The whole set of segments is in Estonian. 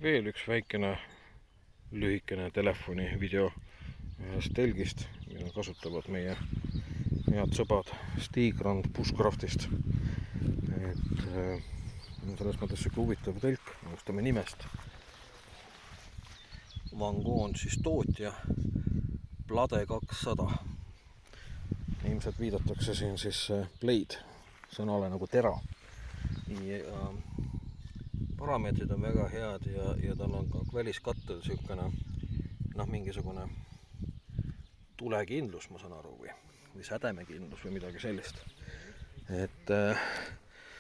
veel üks väikene lühikene telefoni video ühest telgist, mida kasutavad meie head sõbrad Stigrand Bushcraftist. Et selles mõttes siuke huvitav telk, alustame nimest. Vango on siis tootja Blade 200. Ilmselt viidatakse siin siis blade sõnale nagu tera. Ja parameetrid on väga head ja tal on ka väliskattel siukene mingisugune tulekindlus, ma saan aru, või sädemekindlus või midagi sellist. Et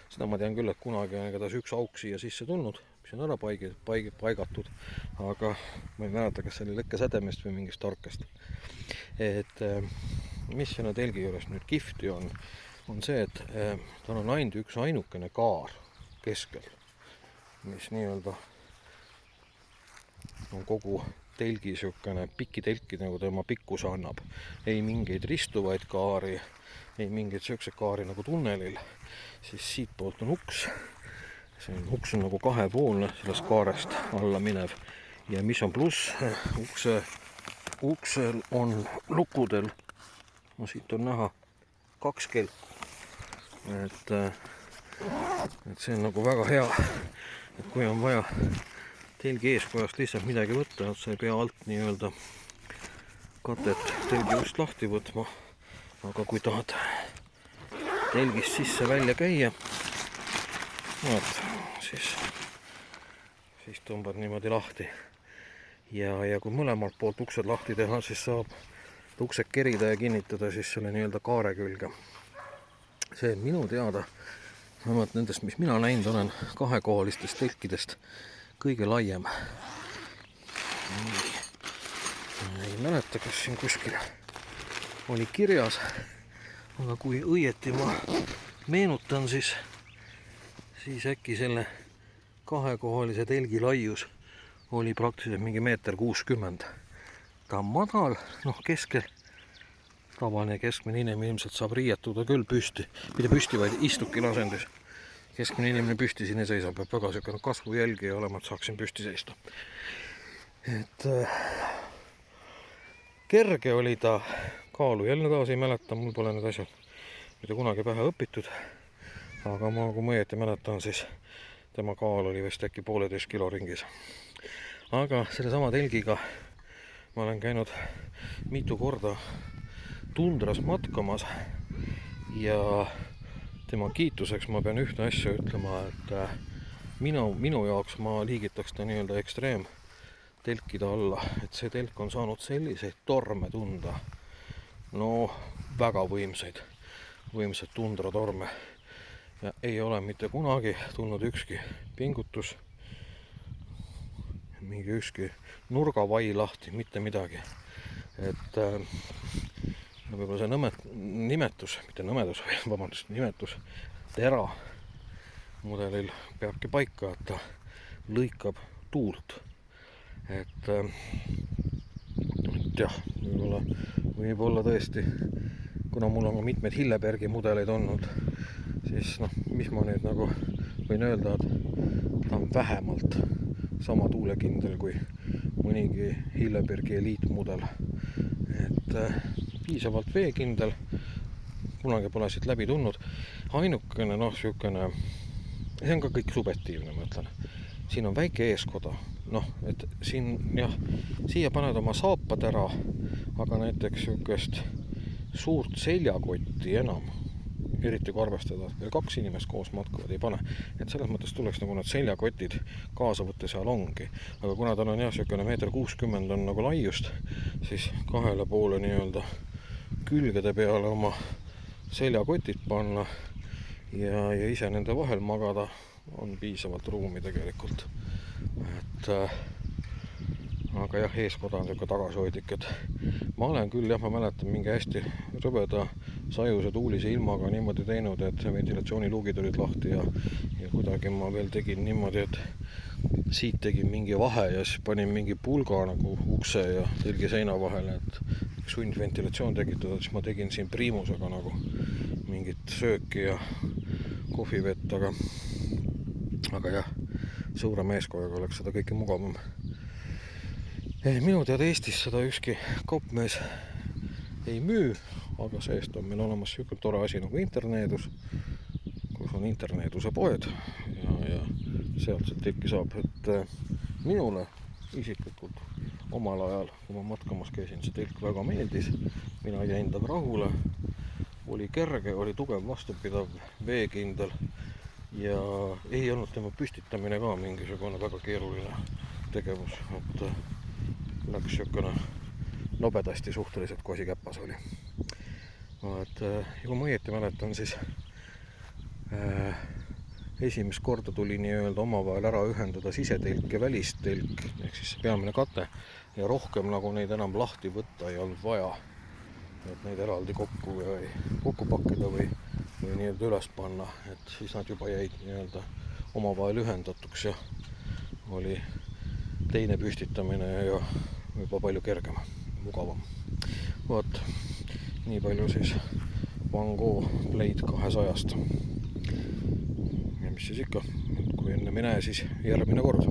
seda ma tean küll, et kunagi on igatahes üks auk siia sisse tulnud, mis on ära paigatud, aga ma ei mäleta, kas see oli lekkesädemest või mingist tarkest. Et mis selle telgi juures nüüd kihvti on see, et tal on ainult üks ainukene kaar keskel, mis nii-öelda on kogu telgi siukene pikitelki, nagu tema pikkuse annab. Ei mingeid ristuvaid kaari, ei mingeid siukseid kaari nagu tunnelil. Siis siit poolt on uks. See uks on nagu kahepoolne sellest kaarest alla minev. Ja mis on pluss, uksel on lukudel, no siit on näha 2 kelku. Et see on nagu väga hea, et kui on vaja telgi eeskojast lihtsalt midagi võtta, et sa ei pea alt nii-öelda katet telgi just lahti võtma. Aga kui tahad telgist sisse välja käia, siis tõmbad niimoodi lahti. Ja kui mõlemalt poolt uksed lahti teha, siis saab uksed kerida ja kinnitada siis selle nii-öelda kaare külge. See minu teada, vähemalt nendest, mis mina näinud olen, kahekohalistest telkidest kõige laiem. Ei mäleta, kas siin kuskil oli kirjas, aga kui õieti ma meenutan, siis äkki selle kahekohalise telgi laius oli praktiliselt mingi 1,60 m. Ta on madal, keskel. Tavaline keskmine inimene ilmselt saab riietuda küll püsti, mitte püsti, vaid istukil asendis. Keskmine inimene püsti siin ei seisa, peab väga siukene kasvujälgi olema, et saaksin püsti seista. Et kerge oli ta, kaalu jälle taas ei mäleta, mul pole need asjad mitte kunagi pähe õpitud. Aga kui ma õieti mäletan, siis tema kaal oli vist äkki 1,5 kilo ringis. Aga sellesama telgiga ma olen käinud mitu korda tundras matkamas ja tema kiituseks ma pean ühte asja ütlema, et minu jaoks ma liigitaks ta nii-öelda ekstreem telkide alla, et see telk on saanud selliseid torme tunda, väga võimsaid tundratorme ja ei ole mitte kunagi tulnud ükski pingutus, mingi ükski nurgavai lahti, mitte midagi. Et võib-olla see nimetus tera mudelil peabki paika, et ta lõikab tuult. Et jah, võib-olla tõesti, kuna mul on mitmeid Hillebergi mudeleid olnud, siis mis ma nüüd nagu võin öelda, et ta on vähemalt sama tuulekindel kui mõnigi Hillebergi eliitmudel. Et piisavalt veekindel, kunagi pole siit läbi tulnud. Ainukene, siukene, see on ka kõik subjektiivne, ma ütlen. Siin on väike eeskoda, et siin, siia paned oma saapad ära, aga näiteks siukest suurt seljakotti enam, eriti kui arvestada, et veel 2 inimest koos matkavad ei pane. Et selles mõttes tuleks nagu need seljakotid kaasa võtta, seal ongi. Aga kuna tal on siukene 1,60 m on nagu laiust, siis 2 poole nii-öelda külgede peale oma seljakotid panna ja ise nende vahel magada on piisavalt ruumi tegelikult. Et aga jah, eeskoda on siuke tagasihoidlik, et ma olen küll, ma mäletan mingi hästi rõveda sajuse tuulise ilmaga niimoodi teinud, et ventilatsiooniluugid olid lahti ja kuidagi ma veel tegin niimoodi, et siit tegin mingi vahe ja siis panin mingi pulga nagu ukse ja telgi seina vahele, et sundventilatsioon tekitada, siis ma tegin siin priimusega nagu mingit sööki ja kohvivett, aga jah, suure meeskojaga oleks seda kõike mugavam. Minu teada Eestis seda ükski kaupmees ei müü, aga seest on meil olemas niisugune tore asi nagu Interneedus, kus on Interneeduse poed ja sealt see telki saab, et minule isiklikult omal ajal, kui ma matkamas käisin, see telk väga meeldis, mina jäin taga rahule, oli kerge, oli tugev, vastupidav, veekindel ja ei olnud tema püstitamine ka mingisugune väga keeruline tegevus, et läks niisugune nobedasti suhteliselt, kui asi käpas oli. Et kui ma õieti mäletan, siis esimest korda tuli nii-öelda omavahel ära ühendada sisetelk ja välistelk, ehk siis peamine kate, ja rohkem nagu neid enam lahti võtta ei olnud vaja, et neid eraldi kokku pakkida või nii-öelda üles panna, et siis nad juba jäid nii-öelda omavahel ühendatuks ja oli teine püstitamine ja juba palju kergem, mugavam. Vaat, nii palju siis Van Gogh Blade 200-st. Ja mis siis ikka, kui enne ei näe, siis järgmine kord.